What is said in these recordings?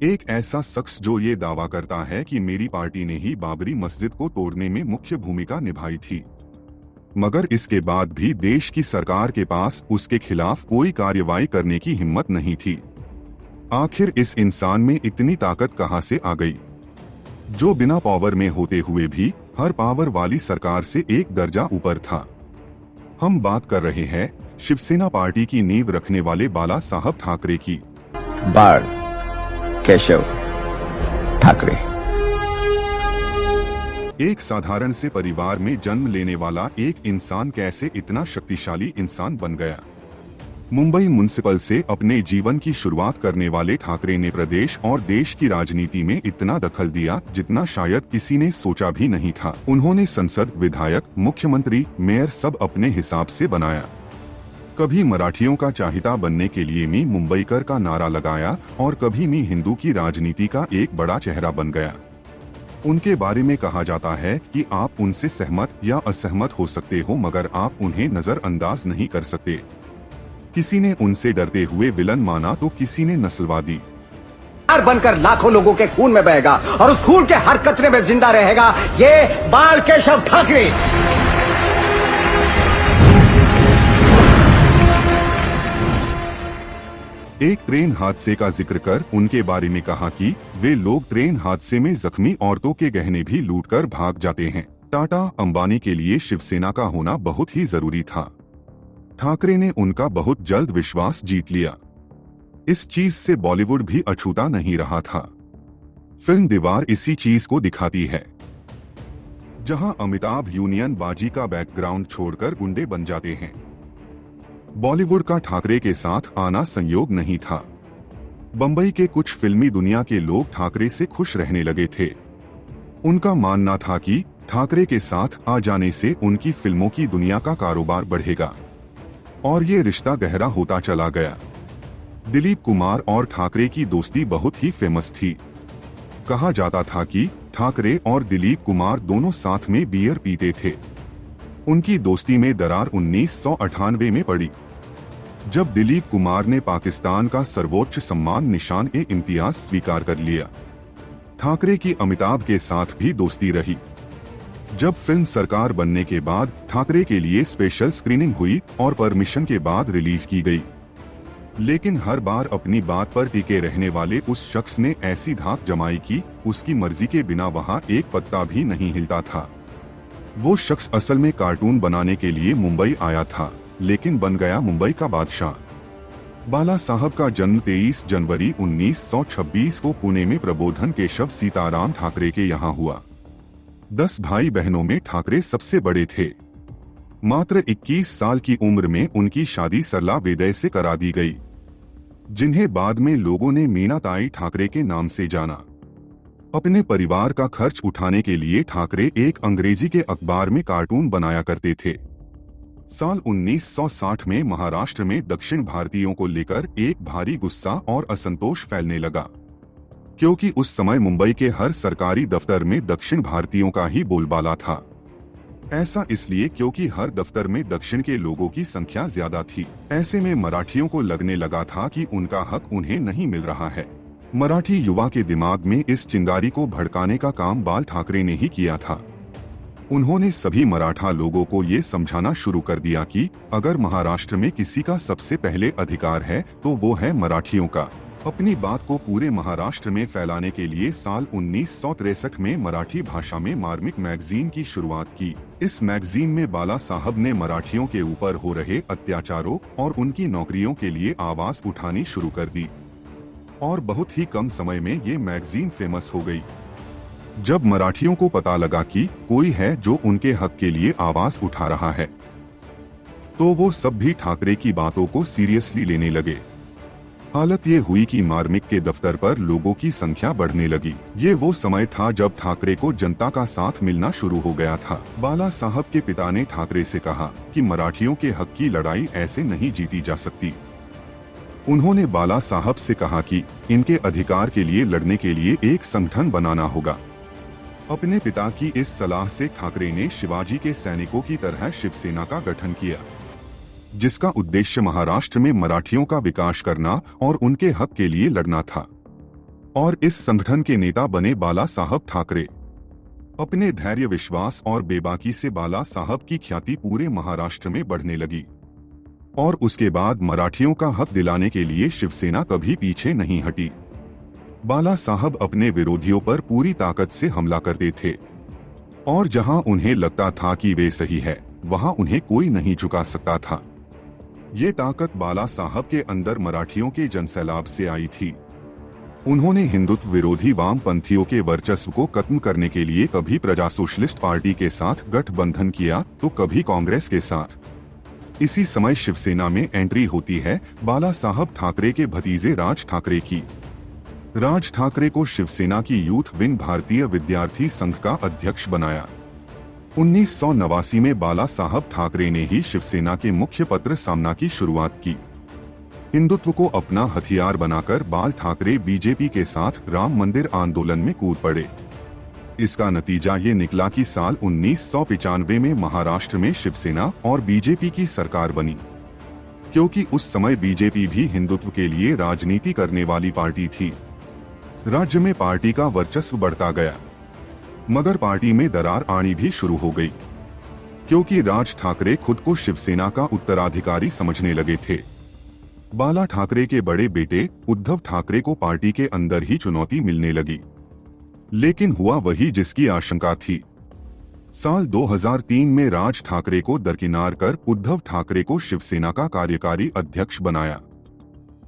एक ऐसा शख्स जो ये दावा करता है कि मेरी पार्टी ने ही बाबरी मस्जिद को तोड़ने में मुख्य भूमिका निभाई थी, मगर इसके बाद भी देश की सरकार के पास उसके खिलाफ कोई कार्रवाई करने की हिम्मत नहीं थी। आखिर इस इंसान में इतनी ताकत कहां से आ गई, जो बिना पावर में होते हुए भी हर पावर वाली सरकार से एक दर्जा ऊपर था। हम बात कर रहे हैं शिवसेना पार्टी की नींव रखने वाले बाला साहब ठाकरे की। बाळ केशव ठाकरे एक साधारण से परिवार में जन्म लेने वाला एक इंसान कैसे इतना शक्तिशाली इंसान बन गया। मुंबई म्युनिसिपल से अपने जीवन की शुरुआत करने वाले ठाकरे ने प्रदेश और देश की राजनीति में इतना दखल दिया जितना शायद किसी ने सोचा भी नहीं था। उन्होंने संसद, विधायक, मुख्यमंत्री, मेयर सब अपने हिसाब से बनाया। कभी मराठियों का चाहता बनने के लिए मी मुंबईकर का नारा लगाया और कभी मी हिंदू की राजनीति का एक बड़ा चेहरा बन गया। उनके बारे में कहा जाता है कि आप उनसे सहमत या असहमत हो सकते हो, मगर आप उन्हें नजरअंदाज नहीं कर सकते। किसी ने उनसे डरते हुए विलन माना तो किसी ने नस्लवादी बनकर लाखों लोगों के खून में बहेगा और उस खून के हर कतरे में जिंदा रहेगा ये बाल केशव ठाकरे। एक ट्रेन हादसे का जिक्र कर उनके बारे में कहा कि वे लोग ट्रेन हादसे में जख्मी औरतों के गहने भी लूटकर भाग जाते हैं। टाटा, अंबानी के लिए शिवसेना का होना बहुत ही जरूरी था। ठाकरे ने उनका बहुत जल्द विश्वास जीत लिया। इस चीज से बॉलीवुड भी अछूता नहीं रहा था। फिल्म दीवार इसी चीज को दिखाती है, जहां अमिताभ यूनियन बाजी का बैकग्राउंड छोड़कर गुंडे बन जाते हैं। बॉलीवुड का ठाकरे के साथ आना संयोग नहीं था। बंबई के कुछ फिल्मी दुनिया के लोग ठाकरे से खुश रहने लगे थे। उनका मानना था कि ठाकरे के साथ आ जाने से उनकी फिल्मों की दुनिया का कारोबार बढ़ेगा, और ये रिश्ता गहरा होता चला गया। दिलीप कुमार और ठाकरे की दोस्ती बहुत ही फेमस थी। कहा जाता था कि ठाकरे और दिलीप कुमार दोनों साथ में बियर पीते थे। उनकी दोस्ती में दरार 1998 में पड़ी, जब दिलीप कुमार ने पाकिस्तान का सर्वोच्च सम्मान निशान-ए-इम्तियाज स्वीकार कर लिया। ठाकरे की अमिताभ के साथ भी दोस्ती रही। जब फिल्म सरकार बनने के बाद ठाकरे के लिए स्पेशल स्क्रीनिंग हुई और परमिशन के बाद रिलीज की गई, लेकिन हर बार अपनी बात पर टिके रहने वाले उस शख्स ने ऐसी धाक जमाई कि उसकी मर्जी के बिना वहां एक पत्ता भी नहीं हिलता था। वो शख्स असल में कार्टून बनाने के लिए मुंबई आया था, लेकिन बन गया मुंबई का बादशाह। बाला साहब का जन्म 23 जनवरी 1926 को पुणे में प्रबोधन केशव सीताराम ठाकरे के यहाँ हुआ। 10 भाई बहनों में ठाकरे सबसे बड़े थे। मात्र 21 साल की उम्र में उनकी शादी सरला वेदय से करा दी गई, जिन्हें बाद में लोगों ने मीनाताई ठाकरे के नाम से जाना। अपने परिवार का खर्च उठाने के लिए ठाकरे एक अंग्रेजी के अखबार में कार्टून बनाया करते थे। साल 1960 में महाराष्ट्र में दक्षिण भारतीयों को लेकर एक भारी गुस्सा और असंतोष फैलने लगा, क्योंकि उस समय मुंबई के हर सरकारी दफ्तर में दक्षिण भारतीयों का ही बोलबाला था। ऐसा इसलिए क्योंकि हर दफ्तर में दक्षिण के लोगों की संख्या ज्यादा थी। ऐसे में मराठियों को लगने लगा था कि उनका हक उन्हें नहीं मिल रहा है। मराठी युवा के दिमाग में इस चिंगारी को भड़काने का काम बाल ठाकरे ने ही किया था। उन्होंने सभी मराठा लोगों को ये समझाना शुरू कर दिया कि अगर महाराष्ट्र में किसी का सबसे पहले अधिकार है तो वो है मराठियों का। अपनी बात को पूरे महाराष्ट्र में फैलाने के लिए साल 1963 में मराठी भाषा में मार्मिक मैगजीन की शुरुआत की। इस मैगजीन में बाला साहब ने मराठियों के ऊपर हो रहे अत्याचारों और उनकी नौकरियों के लिए आवाज उठानी शुरू कर दी, और बहुत ही कम समय में ये मैगजीन फेमस हो गई। जब मराठियों को पता लगा कि कोई है जो उनके हक के लिए आवाज उठा रहा है, तो वो सब भी ठाकरे की बातों को सीरियसली लेने लगे। हालत ये हुई कि मार्मिक के दफ्तर पर लोगों की संख्या बढ़ने लगी। ये वो समय था जब ठाकरे को जनता का साथ मिलना शुरू हो गया था। बाला साहब के पिता ने ठाकरे से कहा कि मराठियों के हक की लड़ाई ऐसे नहीं जीती जा सकती। उन्होंने बाला साहब से कहा कि इनके अधिकार के लिए लड़ने के लिए एक संगठन बनाना होगा। अपने पिता की इस सलाह से ठाकरे ने शिवाजी के सैनिकों की तरह शिवसेना का गठन किया, जिसका उद्देश्य महाराष्ट्र में मराठियों का विकास करना और उनके हक के लिए लड़ना था। और इस संगठन के नेता बने बाला साहब ठाकरे। अपने धैर्य, विश्वास और बेबाकी से बाला साहब की ख्याति पूरे महाराष्ट्र में बढ़ने लगी और उसके बाद मराठियों का हक दिलाने के लिए शिवसेना कभी पीछे नहीं हटी। बाला साहब अपने विरोधियों पर पूरी ताकत से हमला करते थे और जहां उन्हें लगता था कि वे सही है, वहां उन्हें कोई नहीं झुका सकता था। ये ताकत बाला साहब के अंदर मराठियों के जनसैलाब से आई थी। उन्होंने हिंदुत्व विरोधी वामपंथियों के वर्चस्व को खत्म करने के लिए कभी प्रजा सोशलिस्ट पार्टी के साथ गठबंधन किया तो कभी कांग्रेस के साथ। इसी समय शिवसेना में एंट्री होती है बाला साहब ठाकरे के भतीजे राज ठाकरे की। राज ठाकरे को शिवसेना की यूथ विंग भारतीय विद्यार्थी संघ का अध्यक्ष बनाया। 1989 में बाला साहब ठाकरे ने ही शिवसेना के मुख्य पत्र सामना की शुरुआत की। हिंदुत्व को अपना हथियार बनाकर बाल ठाकरे बीजेपी के साथ राम मंदिर आंदोलन में कूद पड़े। इसका नतीजा ये निकला कि साल 1995 में महाराष्ट्र में शिवसेना और बीजेपी की सरकार बनी। क्योंकि उस समय बीजेपी भी हिंदुत्व के लिए राजनीति करने वाली पार्टी थी। राज्य में पार्टी का वर्चस्व बढ़ता गया, मगर पार्टी में दरार आनी भी शुरू हो गई, क्योंकि राज ठाकरे खुद को शिवसेना का उत्तराधिकारी समझने लगे थे। बाला ठाकरे के बड़े बेटे उद्धव ठाकरे को पार्टी के अंदर ही चुनौती मिलने लगी, लेकिन हुआ वही जिसकी आशंका थी। साल 2003 में राज ठाकरे को दरकिनार कर उद्धव ठाकरे को शिवसेना का कार्यकारी अध्यक्ष बनाया।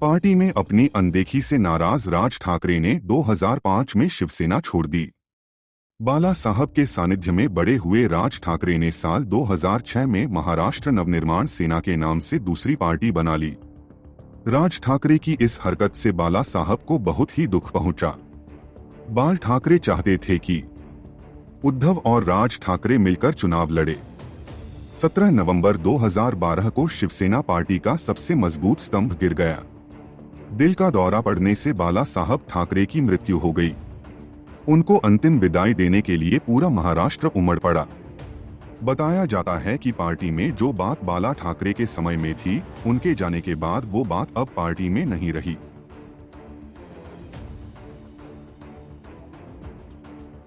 पार्टी में अपनी अनदेखी से नाराज राज ठाकरे ने 2005 में शिवसेना छोड़ दी। बाला साहब के सानिध्य में बड़े हुए राज ठाकरे ने साल 2006 में महाराष्ट्र नवनिर्माण सेना के नाम से दूसरी पार्टी बना ली। राज ठाकरे की इस हरकत से बाला साहब को बहुत ही दुख पहुंचा। बाल ठाकरे चाहते थे कि उद्धव और राज ठाकरे मिलकर चुनाव लड़े। 17 नवंबर 2012 को शिवसेना पार्टी का सबसे मजबूत स्तंभ गिर गया। दिल का दौरा पड़ने से बाला साहब ठाकरे की मृत्यु हो गई। उनको अंतिम विदाई देने के लिए पूरा महाराष्ट्र उमड़ पड़ा। बताया जाता है कि पार्टी में जो बात बाला ठाकरे के समय में थी, उनके जाने के बाद वो बात अब पार्टी में नहीं रही।